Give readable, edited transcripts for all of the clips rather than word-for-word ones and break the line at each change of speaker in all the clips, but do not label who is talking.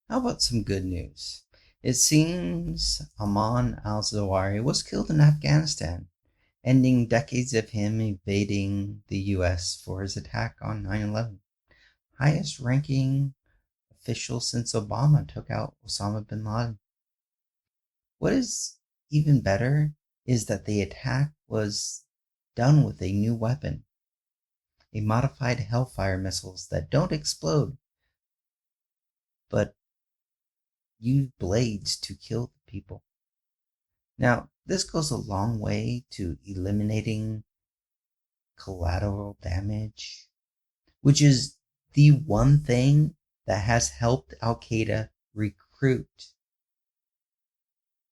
How about some good news? It seems Ahmad al-Zawahiri was killed in Afghanistan, ending decades of him evading the US for his attack on 9/11. Highest ranking official since Obama took out Osama bin Laden. What is even better is that the attack was done with a new weapon, a modified Hellfire missiles that don't explode, but use blades to kill the people. Now, this goes a long way to eliminating collateral damage, which is the one thing that has helped Al Qaeda recruit.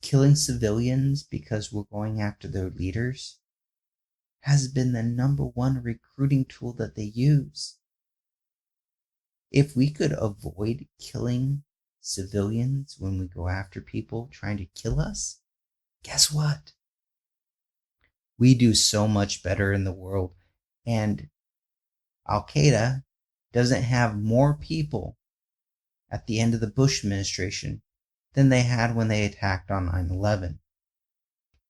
Killing civilians because we're going after their leaders has been the number one recruiting tool that they use. If we could avoid killing civilians when we go after people trying to kill us, guess what? We do so much better in the world. And Al Qaeda doesn't have more people at the end of the Bush administration than they had when they attacked on 9/11.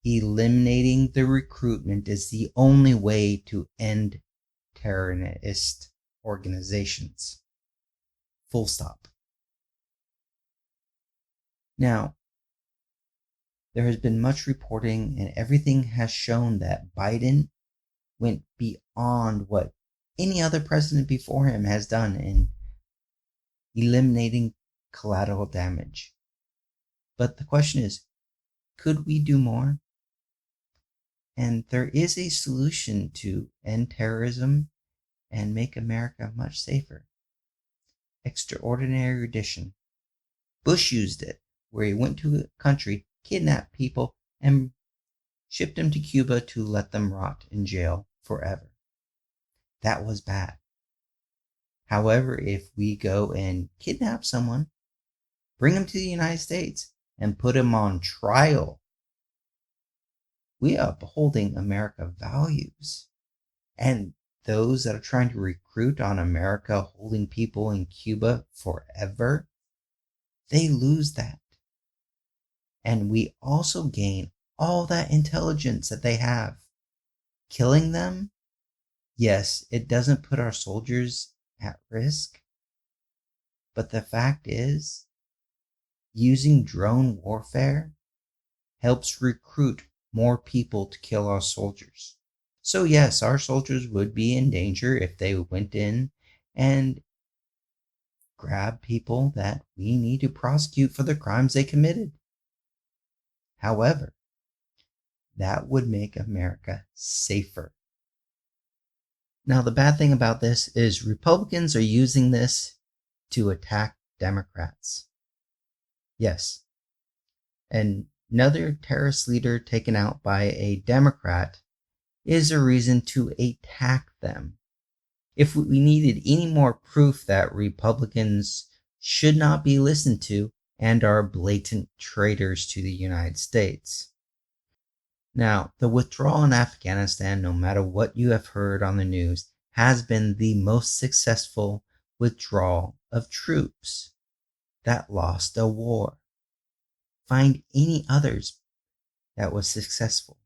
Eliminating the recruitment is the only way to end terrorist organizations. Full stop. Now, there has been much reporting, and everything has shown that Biden went beyond what any other president before him has done in eliminating collateral damage. But the question is, could we do more? And there is a solution to end terrorism and make America much safer. Extraordinary rendition. Bush used it, where he went to a country, kidnapped people, and shipped them to Cuba to let them rot in jail forever. That was bad. However, if we go and kidnap someone, bring them to the United States, and put them on trial, we are upholding America values. And those that are trying to recruit on America holding people in Cuba forever, they lose that. And we also gain all that intelligence that they have. Killing them, yes, it doesn't put our soldiers at risk. But the fact is, using drone warfare helps recruit more people to kill our soldiers. So yes, our soldiers would be in danger if they went in and grabbed people that we need to prosecute for the crimes they committed. However, that would make America safer. Now, the bad thing about this is Republicans are using this to attack Democrats. Yes, another terrorist leader taken out by a Democrat is a reason to attack them. If we needed any more proof that Republicans should not be listened to and are blatant traitors to the United States. Now, the withdrawal in Afghanistan, no matter what you have heard on the news, has been the most successful withdrawal of troops that lost a war. Find any others that was successful.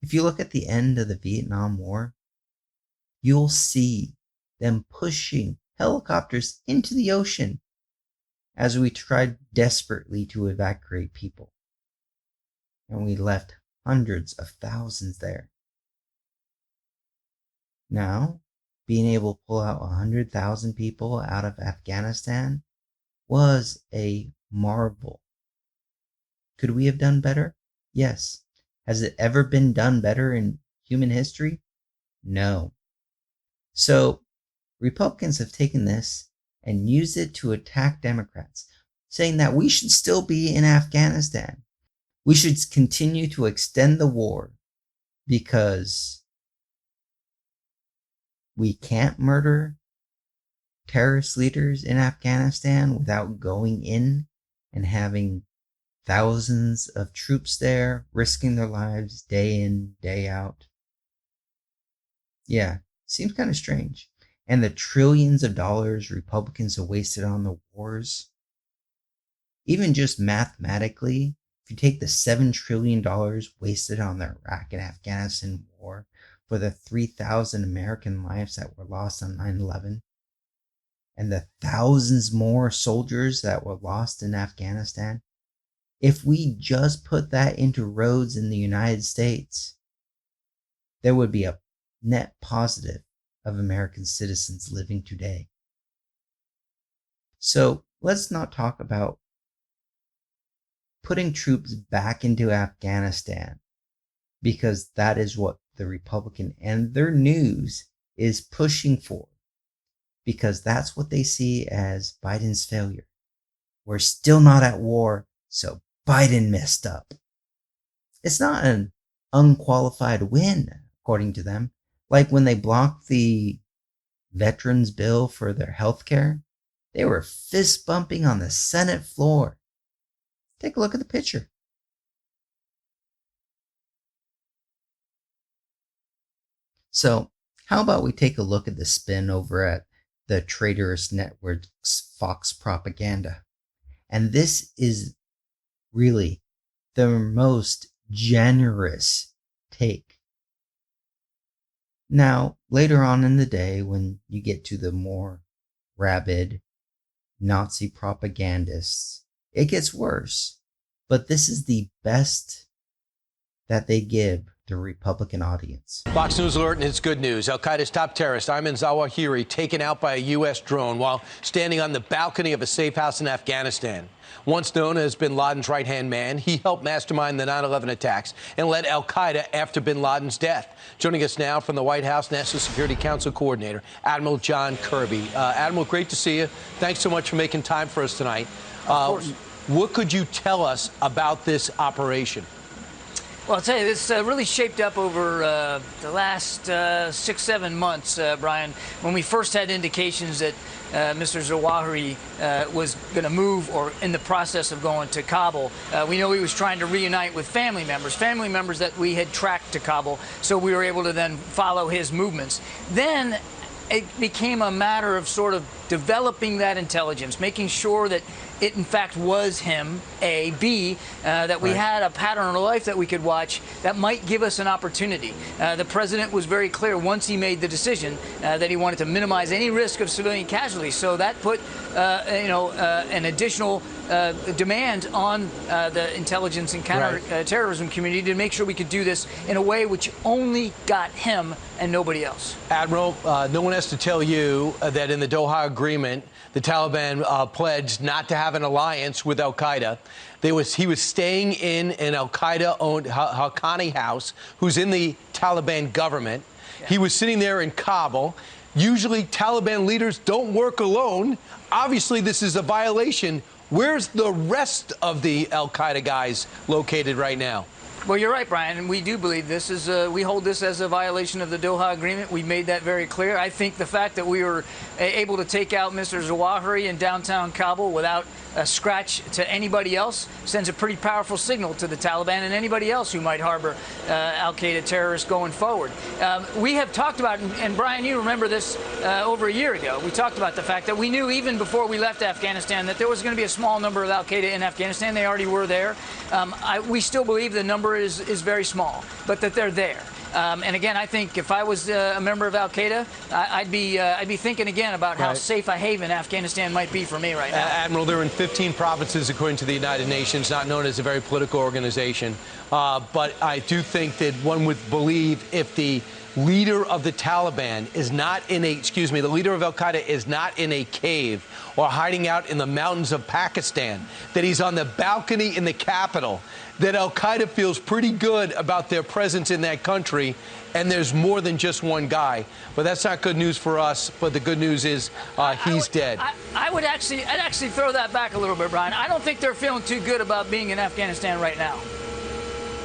If you look at the end of the Vietnam War, you'll see them pushing helicopters into the ocean as we tried desperately to evacuate people. And we left hundreds of thousands there. Now, being able to pull out 100,000 people out of Afghanistan was a marvel. Could we have done better? Yes. Has it ever been done better in human history? No. So, Republicans have taken this and used it to attack Democrats, saying that we should still be in Afghanistan. We should continue to extend the war because we can't murder terrorist leaders in Afghanistan without going in and having thousands of troops there risking their lives day in, day out. Yeah, seems kind of strange. And the trillions of dollars Republicans have wasted on the wars, Even just mathematically, if you take the $7 trillion wasted on the Iraq and Afghanistan war for the 3,000 American lives that were lost on 9/11, and the thousands more soldiers that were lost in Afghanistan, if we just put that into roads in the United States, there would be a net positive of American citizens living today. So let's not talk about putting troops back into Afghanistan, because that is what the Republican and their news is pushing for, because that's what they see as Biden's failure. We're still not at war, so Biden messed up. It's not an unqualified win, according to them. Like when they blocked the veterans bill for their health care, they were fist bumping on the Senate floor. Take a look at the picture. So, how about we take a look at the spin over at the traitorous network's Fox propaganda? And this is really the most generous take. Now, later on in the day, when you get to the more rabid Nazi propagandists, it gets worse. But this is the best that they give the Republican audience.
Fox News Alert, and it's good news. Al-Qaeda's top terrorist, Ayman Zawahiri, taken out by a U.S. drone while standing on the balcony of a safe house in Afghanistan. Once known as bin Laden's right-hand man, he helped mastermind the 9/11 attacks and led al-Qaeda after bin Laden's death. Joining us now from the White House, National Security Council Coordinator, Admiral John Kirby. Admiral, great to see you. Thanks so much for making time for us tonight.
Of course.
What could you tell us about this operation?
Well, I'll tell you, this really shaped up over the last 6-7 months, Brian, when we first had indications that Mr. Zawahiri was going to move or in the process of going to Kabul. We know he was trying to reunite with family members that we had tracked to Kabul, so we were able to then follow his movements. Then it became a matter of sort of developing that intelligence, making sure that it in fact was him, A. B, that we had a pattern of life that we could watch that might give us an opportunity. The president was very clear once he made the decision that he wanted to minimize any risk of civilian casualties. So that put an additional demand on the intelligence and counterterrorism community to make sure we could do this in a way which only got him and nobody else.
Admiral, no one has to tell you that in the Doha Agreement, the Taliban pledged not to have an alliance with al-Qaeda. He was staying in an al-Qaeda-owned Haqqani house, who's in the Taliban government. Yeah. He was sitting there in Kabul. Usually, Taliban leaders don't work alone. Obviously, this is a violation. Where's the rest of the al-Qaeda guys located right now?
Well, you're right, Brian, and we do believe this is we hold this as a violation of the Doha Agreement. We made that very clear. I think the fact that we were able to take out Mr. Zawahiri in downtown Kabul without a scratch to anybody else sends a pretty powerful signal to the Taliban and anybody else who might harbor al-Qaeda terrorists going forward. We have talked about, and Brian, you remember this over a year ago, we talked about the fact that we knew even before we left Afghanistan that there was going to be a small number of al-Qaeda in Afghanistan. They already were there. We still believe the number is very small, but that they're there. And again, I think if I was a member of al-Qaeda, I'd be thinking again about how safe a haven Afghanistan might be for me right now.
Admiral, they're in 15 provinces, according to the United Nations, not known as a very political organization. But I do think that one would believe if the leader of the Taliban is not in the leader of al-Qaeda is not in a cave or hiding out in the mountains of Pakistan, that he's on the balcony in the capital, that al-Qaeda feels pretty good about their presence in that country, and there's more than just one guy. But that's not good news for us, but the good news is he's dead.
I'd actually throw that back a little bit, Brian. I don't think they're feeling too good about being in Afghanistan right now.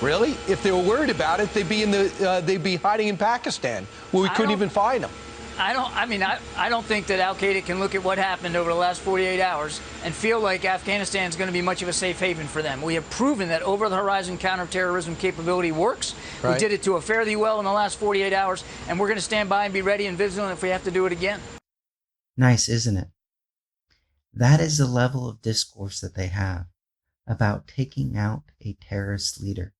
Really? If they were worried about it, they'd be hiding in Pakistan, where we couldn't even find them.
I don't think that al-Qaeda can look at what happened over the last 48 hours and feel like Afghanistan is going to be much of a safe haven for them. We have proven that over-the-horizon counterterrorism capability works. We did it to a fairly well in the last 48 hours, and we're going to stand by and be ready and vigilant if we have to do it again.
Nice, isn't it? That is the level of discourse that they have about taking out a terrorist leader.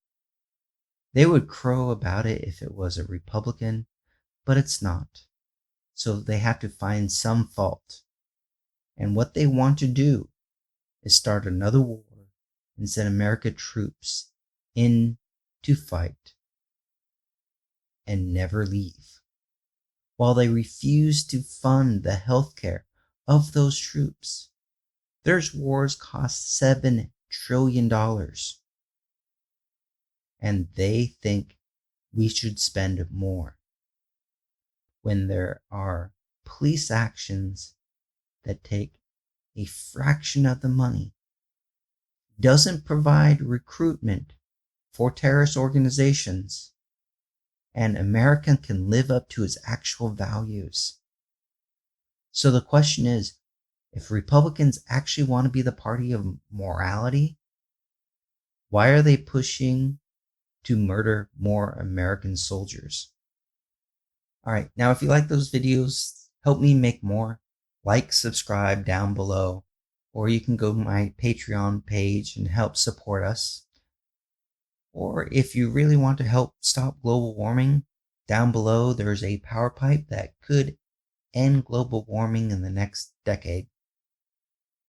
They would crow about it if it was a Republican, but it's not. So they have to find some fault. And what they want to do is start another war and send American troops in to fight and never leave, while they refuse to fund the health care of those troops. Their wars cost $7 trillion. And they think we should spend more, when there are police actions that take a fraction of the money, doesn't provide recruitment for terrorist organizations, and America can live up to its actual values. So the question is, if Republicans actually want to be the party of morality, why are they pushing to murder more American soldiers? All right, now if you like those videos, help me make more. Like, subscribe down below, or you can go to my Patreon page and help support us. Or if you really want to help stop global warming, down below there's a power pipe that could end global warming in the next decade.